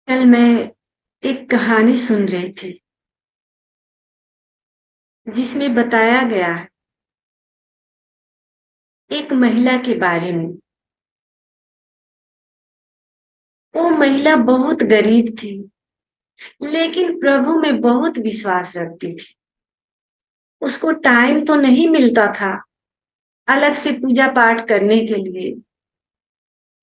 कल मैं एक कहानी सुन रही थी जिसमें बताया गया है एक महिला के बारे में। वो महिला बहुत गरीब थी, लेकिन प्रभु में बहुत विश्वास रखती थी। उसको टाइम तो नहीं मिलता था अलग से पूजा पाठ करने के लिए।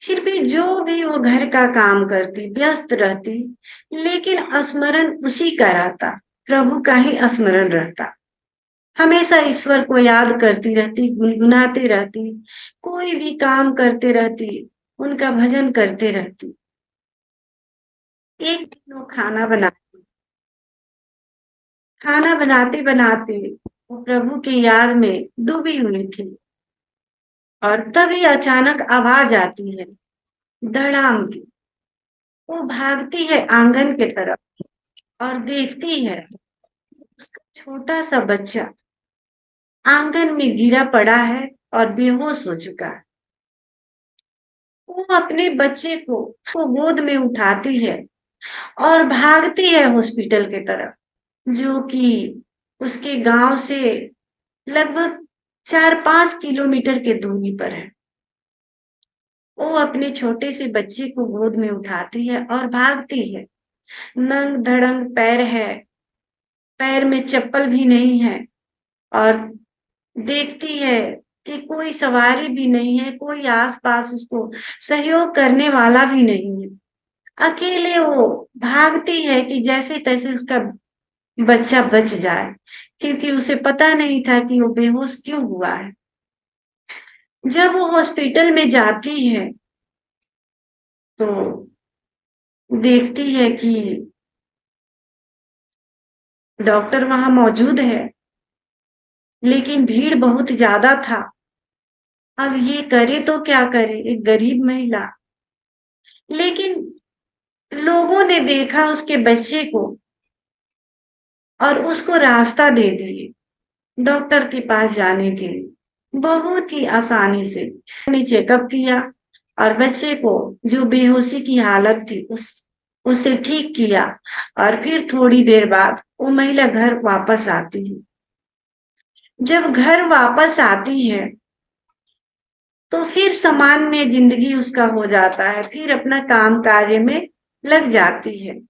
फिर भी जो भी वो घर का काम करती, व्यस्त रहती, लेकिन स्मरण उसी का रहता, प्रभु का ही स्मरण रहता। हमेशा ईश्वर को याद करती रहती, गुनगुनाती रहती, कोई भी काम करते रहती, उनका भजन करते रहती। एक दिन वो खाना बनाते बनाते वो प्रभु की याद में डूबी हुई थी। और तभी अचानक आवाज आती है, धड़ाम की। वो भागती है आंगन के तरफ और देखती है उसका छोटा सा बच्चा आंगन में गिरा पड़ा है और बेहोश हो चुका है। वो अपने बच्चे को गोद में उठाती है और भागती है हॉस्पिटल की तरफ, जो कि उसके गांव से लगभग 4-5 किलोमीटर के दूरी पर है। वो अपने छोटे से बच्चे को गोद में उठाती है और भागती है। नंग धड़ंग पैर है, पैर में चप्पल भी नहीं है। और देखती है कि कोई सवारी भी नहीं है, कोई आसपास उसको सहयोग करने वाला भी नहीं है। अकेले वो भागती है कि जैसे तैसे उसका बच्चा बच जाए, क्योंकि उसे पता नहीं था कि वो बेहोश क्यों हुआ है। जब वो हॉस्पिटल में जाती है तो देखती है कि डॉक्टर वहां मौजूद है, लेकिन भीड़ बहुत ज्यादा था। अब ये करे तो क्या करे, एक गरीब महिला। लेकिन लोगों ने देखा उसके बच्चे को और उसको रास्ता दे दिए डॉक्टर के पास जाने के लिए। बहुत ही आसानी से ने चेकअप किया और बच्चे को, जो बेहोशी की हालत थी, उसे ठीक किया। और फिर थोड़ी देर बाद वो महिला घर वापस आती है। जब घर वापस आती है तो फिर सामान्य जिंदगी उसका हो जाता है, फिर अपना काम कार्य में लग जाती है।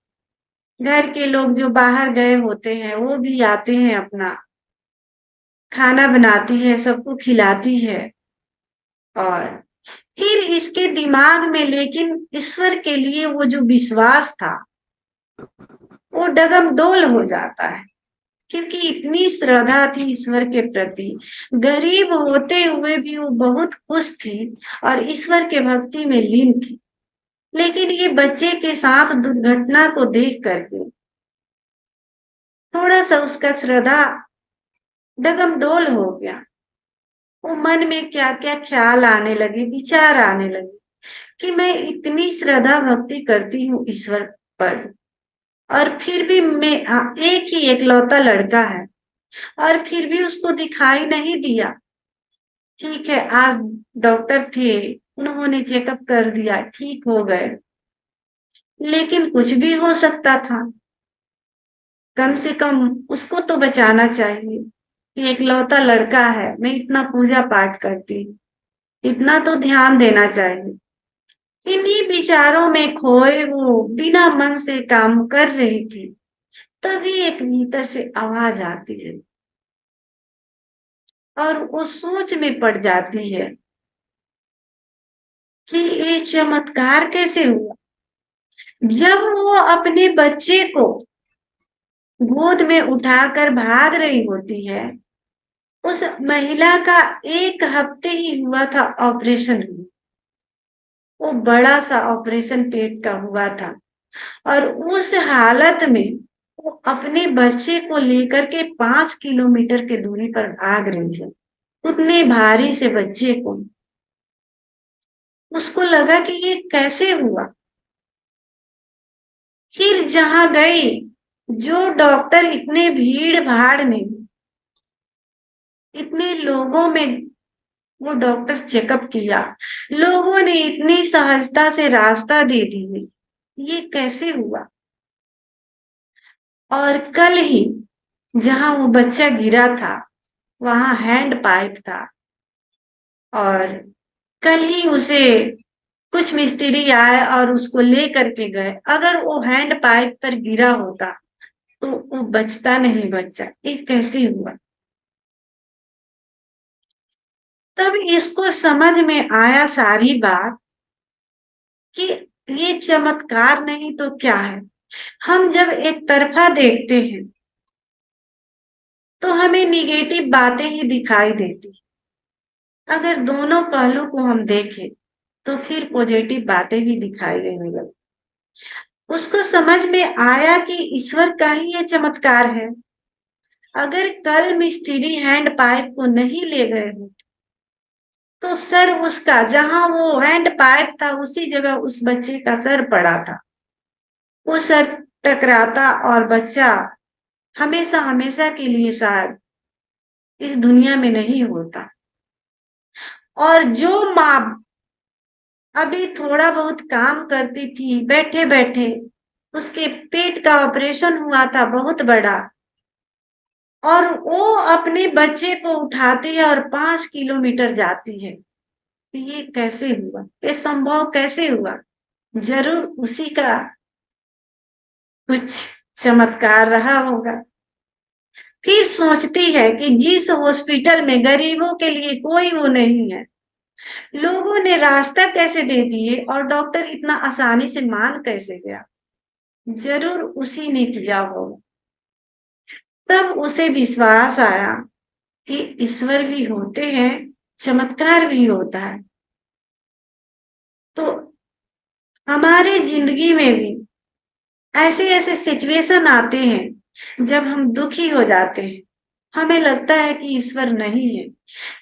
घर के लोग जो बाहर गए होते हैं वो भी आते हैं, अपना खाना बनाती है, सबको खिलाती है। और फिर इसके दिमाग में लेकिन ईश्वर के लिए वो जो विश्वास था वो डगमडोल हो जाता है, क्योंकि इतनी श्रद्धा थी ईश्वर के प्रति। गरीब होते हुए भी वो बहुत खुश थी और ईश्वर के भक्ति में लीन थी। लेकिन ये बच्चे के साथ दुर्घटना को देख करके थोड़ा सा उसका श्रद्धा डगमडोल हो गया। वो मन में क्या क्या ख्याल आने लगे, विचार आने लगे कि मैं इतनी श्रद्धा भक्ति करती हूँ ईश्वर पर, और फिर भी मैं एक ही एकलौता लड़का है और फिर भी उसको दिखाई नहीं दिया। ठीक है, आज डॉक्टर थे, उन्होंने चेकअप कर दिया, ठीक हो गए, लेकिन कुछ भी हो सकता था। कम से कम उसको तो बचाना चाहिए कि एकलौता लड़का है, मैं इतना पूजा पाठ करती, इतना तो ध्यान देना चाहिए। इन्हीं विचारों में खोए वो बिना मन से काम कर रही थी। तभी एक भीतर से आवाज आती है और वो सोच में पड़ जाती है कि ये चमत्कार कैसे हुआ। जब वो अपने बच्चे को गोद में उठाकर भाग रही होती है, उस महिला का 1 हफ्ते ही हुआ था ऑपरेशन हुआ। वो बड़ा सा ऑपरेशन पेट का हुआ था और उस हालत में वो अपने बच्चे को लेकर के 5 किलोमीटर की दूरी पर भाग रही है, उतने भारी से बच्चे को। उसको लगा कि ये कैसे हुआ। फिर जहां गई, जो डॉक्टर इतने भीड़ भाड़ में, इतने लोगों में वो डॉक्टर चेकअप किया, लोगों ने इतनी सहजता से रास्ता दे दी, ये कैसे हुआ? और कल ही जहां वो बच्चा गिरा था, वहां हैंड पाइप था। और कल ही उसे कुछ मिस्त्री आए और उसको ले करके गए। अगर वो हैंड पाइप पर गिरा होता तो वो बचता नहीं बच्चा। ये कैसे हुआ? तब इसको समझ में आया सारी बात कि ये चमत्कार नहीं तो क्या है। हम जब एक तरफा देखते हैं तो हमें निगेटिव बातें ही दिखाई देती। अगर दोनों पहलू को हम देखें तो फिर पॉजिटिव बातें भी दिखाई देने लगती। उसको समझ में आया कि ईश्वर का ही ये चमत्कार है। अगर कल मिस्त्री हैंड पाइप को नहीं ले गए हो तो सर उसका, जहां वो हैंड पाइप था उसी जगह उस बच्चे का सर पड़ा था। वो सर टकराता और बच्चा हमेशा हमेशा के लिए शायद इस दुनिया में नहीं होता। और जो माँ अभी थोड़ा बहुत काम करती थी बैठे बैठे, उसके पेट का ऑपरेशन हुआ था बहुत बड़ा, और वो अपने बच्चे को उठाती है और 5 किलोमीटर जाती है। ये कैसे हुआ? ये संभव कैसे हुआ? जरूर उसी का कुछ चमत्कार रहा होगा। फिर सोचती है कि जिस हॉस्पिटल में गरीबों के लिए कोई वो नहीं है, लोगों ने रास्ता कैसे दे दिए और डॉक्टर इतना आसानी से मान कैसे गया? जरूर उसी ने किया होगा। तब उसे विश्वास आया कि ईश्वर भी होते हैं, चमत्कार भी होता है। तो हमारे जिंदगी में भी ऐसे ऐसे सिचुएशन आते हैं जब हम दुखी हो जाते हैं, हमें लगता है कि ईश्वर नहीं है।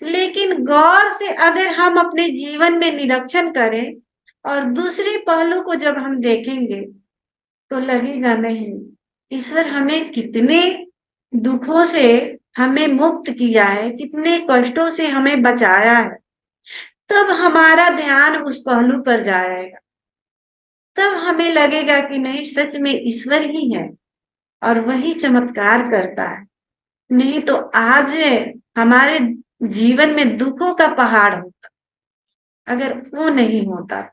लेकिन गौर से अगर हम अपने जीवन में निरीक्षण करें और दूसरे पहलू को जब हम देखेंगे तो लगेगा नहीं, ईश्वर हमें कितने दुखों से हमें मुक्त किया है, कितने कष्टों से हमें बचाया है। तब हमारा ध्यान उस पहलू पर जाएगा। तब हमें लगेगा कि नहीं, सच में ईश्वर ही है और वही चमत्कार करता है। नहीं तो आज हमारे जीवन में दुखों का पहाड़ होता, अगर वो नहीं होता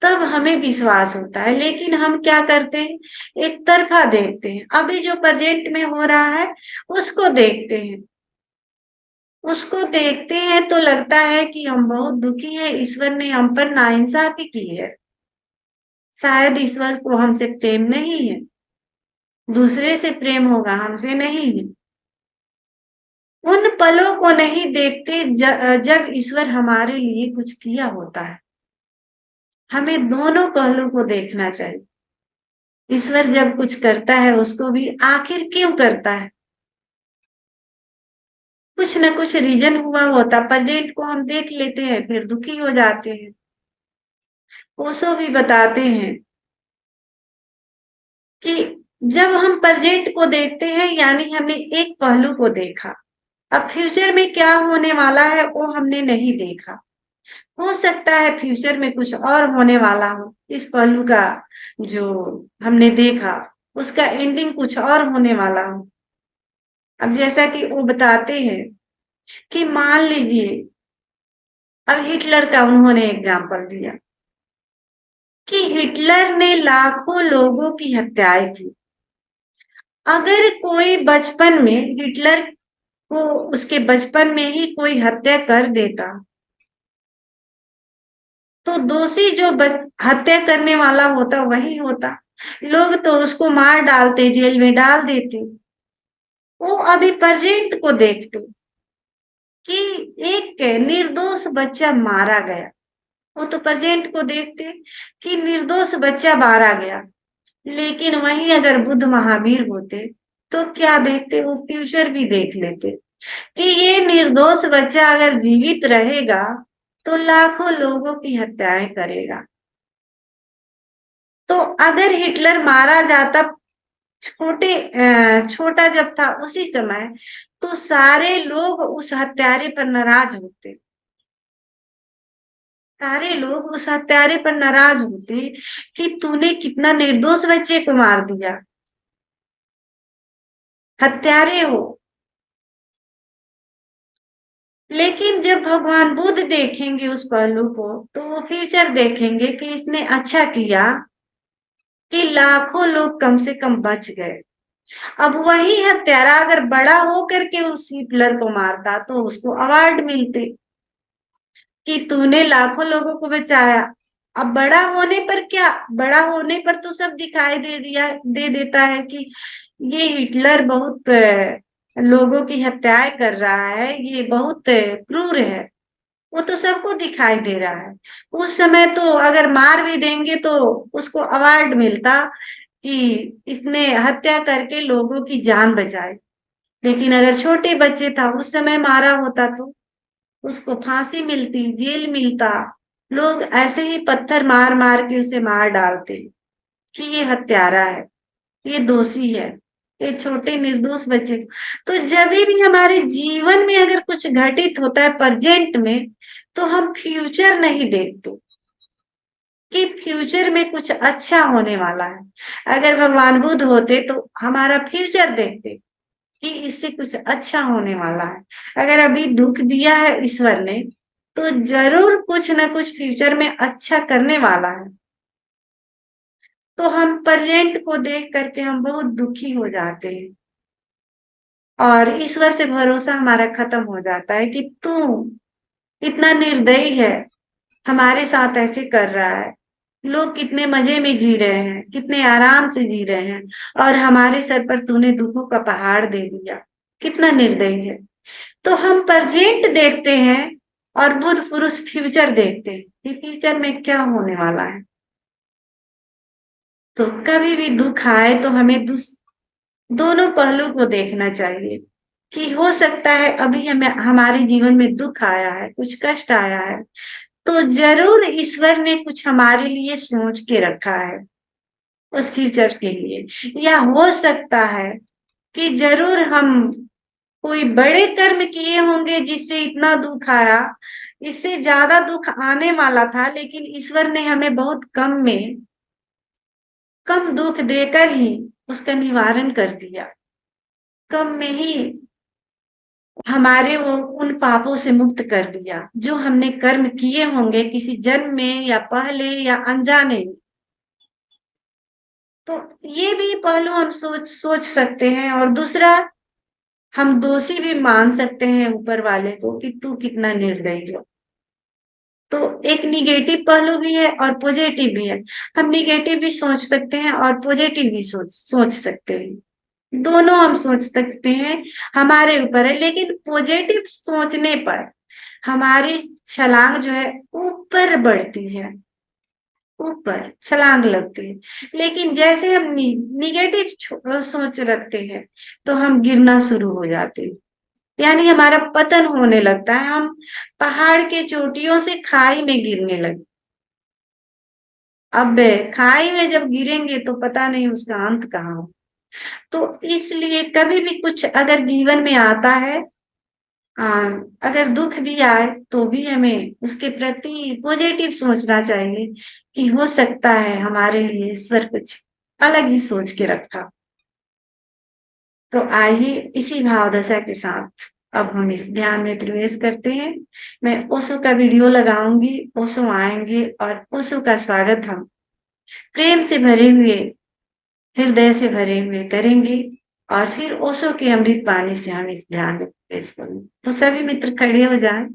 तब हमें विश्वास होता है। लेकिन हम क्या करते हैं? एक तरफा देखते हैं, अभी जो प्रेजेंट में हो रहा है उसको देखते हैं। उसको देखते हैं तो लगता है कि हम बहुत दुखी हैं, ईश्वर ने हम पर नाइंसाफी की है। शायद ईश्वर को हमसे प्रेम नहीं है, दूसरे से प्रेम होगा, हमसे नहीं है। उन पलों को नहीं देखते जब ईश्वर हमारे लिए कुछ किया होता है। हमें दोनों पहलू को देखना चाहिए। ईश्वर जब कुछ करता है उसको भी आखिर क्यों करता है? कुछ न कुछ रीजन हुआ होता। प्रेजेंट को हम देख लेते हैं फिर दुखी हो जाते हैं। ओशो भी बताते हैं कि जब हम प्रेजेंट को देखते हैं यानी हमने एक पहलू को देखा। अब फ्यूचर में क्या होने वाला है वो हमने नहीं देखा। हो सकता है फ्यूचर में कुछ और होने वाला हो। इस पहलू का जो हमने देखा उसका एंडिंग कुछ और होने वाला हो। अब जैसा कि वो बताते हैं कि मान लीजिए, अब हिटलर का उन्होंने एग्जाम्पल दिया कि हिटलर ने लाखों लोगों की हत्याएं की। अगर कोई बचपन में हिटलर को उसके बचपन में ही कोई हत्या कर देता तो दोषी जो हत्या करने वाला होता वही होता। लोग तो उसको मार डालते, जेल में डाल देते। वो अभी प्रेजेंट को देखते कि एक निर्दोष बच्चा मारा गया। वो तो प्रेजेंट को देखते कि निर्दोष बच्चा मारा गया। लेकिन वहीं अगर बुद्ध महावीर होते तो क्या देखते? वो फ्यूचर भी देख लेते कि ये निर्दोष बच्चा अगर जीवित रहेगा तो लाखों लोगों की हत्याएं करेगा। तो अगर हिटलर मारा जाता छोटा जब था उसी समय, तो सारे लोग उस हत्यारे पर नाराज होते। सारे लोग उस हत्यारे पर नाराज होते कि तूने कितना निर्दोष बच्चे को मार दिया, हत्यारे हो। लेकिन जब भगवान बुद्ध देखेंगे उस पहलू को, तो वो फ्यूचर देखेंगे कि इसने अच्छा किया कि लाखों लोग कम से कम बच गए। अब वही हत्यारा अगर बड़ा हो करके उस हिटलर को मारता तो उसको अवार्ड मिलते कि तूने लाखों लोगों को बचाया। अब बड़ा होने पर क्या, बड़ा होने पर तो सब दिखाई दे देता है कि ये हिटलर बहुत लोगों की हत्याएं कर रहा है, ये बहुत क्रूर है। वो तो सबको दिखाई दे रहा है। उस समय तो अगर मार भी देंगे तो उसको अवार्ड मिलता कि इसने हत्या करके लोगों की जान बचाई। लेकिन अगर छोटे बच्चे था उस समय मारा होता तो उसको फांसी मिलती, जेल मिलता। लोग ऐसे ही पत्थर मार मार के उसे मार डालते कि ये हत्यारा है, ये दोषी है, ये छोटे निर्दोष बच्चे। तो जब भी हमारे जीवन में अगर कुछ घटित होता है प्रेजेंट में, तो हम फ्यूचर नहीं देखते कि फ्यूचर में कुछ अच्छा होने वाला है। अगर भगवान बुद्ध होते तो हमारा फ्यूचर देखते कि इससे कुछ अच्छा होने वाला है। अगर अभी दुख दिया है ईश्वर ने, तो जरूर कुछ ना कुछ फ्यूचर में अच्छा करने वाला है। तो हम प्रेजेंट को देख करके हम बहुत दुखी हो जाते हैं और ईश्वर से भरोसा हमारा खत्म हो जाता है कि तू इतना निर्दयी है, हमारे साथ ऐसे कर रहा है। लोग कितने मजे में जी रहे हैं, कितने आराम से जी रहे हैं, और हमारे सर पर तूने दुखों का पहाड़ दे दिया। कितना निर्दयी है। तो हम प्रेजेंट देखते हैं और बुद्ध पुरुष फ्यूचर देखते हैं कि फ्यूचर में क्या होने वाला है। तो कभी भी दुख आए तो हमें दोनों पहलू को देखना चाहिए कि हो सकता है अभी हमें हमारे जीवन में दुख आया है, कुछ कष्ट आया है, तो जरूर ईश्वर ने कुछ हमारे लिए सोच के रखा है उस फ्यूचर के लिए। या हो सकता है कि जरूर हम कोई बड़े कर्म किए होंगे जिससे इतना दुख आया, इससे ज्यादा दुख आने वाला था, लेकिन ईश्वर ने हमें बहुत कम में कम दुख देकर ही उसका निवारण कर दिया। कम में ही हमारे वो उन पापों से मुक्त कर दिया जो हमने कर्म किए होंगे किसी जन्म में या पहले या अनजाने में। तो ये भी पहलू हम सोच सोच सकते हैं। और दूसरा, हम दोषी भी मान सकते हैं ऊपर वाले को कि तू कितना निर्दयी हो। तो एक निगेटिव पहलू भी है और पॉजिटिव भी है। हम निगेटिव भी सोच सकते हैं और पॉजिटिव भी सोच सोच सकते हैं। दोनों हम सोच सकते हैं, हमारे ऊपर है। लेकिन पॉजिटिव सोचने पर हमारी छलांग जो है ऊपर बढ़ती है, ऊपर छलांग लगती है। लेकिन जैसे हम निगेटिव सोच रखते हैं तो हम गिरना शुरू हो जाते हैं, यानी हमारा पतन होने लगता है। हम पहाड़ के चोटियों से खाई में गिरने लगे। अब खाई में जब गिरेंगे तो पता नहीं उसका अंत कहाँ हो। तो इसलिए कभी भी कुछ अगर जीवन में आता है, आ, अगर दुख भी आए तो भी हमें उसके प्रति पॉजिटिव सोचना चाहिए कि हो सकता है हमारे लिए ईश्वर कुछ अलग ही सोच के रखा। तो आइए इसी भाव दशा के साथ अब हम इस ध्यान में प्रवेश करते हैं। मैं ओशो का वीडियो लगाऊंगी, ओशो आएंगे और ओशो का स्वागत हम प्रेम से भरे हुए, हृदय से भरे हुए करेंगे। और फिर ओशो के अमृत पानी से हम इस ध्यान में प्रवेश करेंगे। तो सभी मित्र खड़े हो जाएं।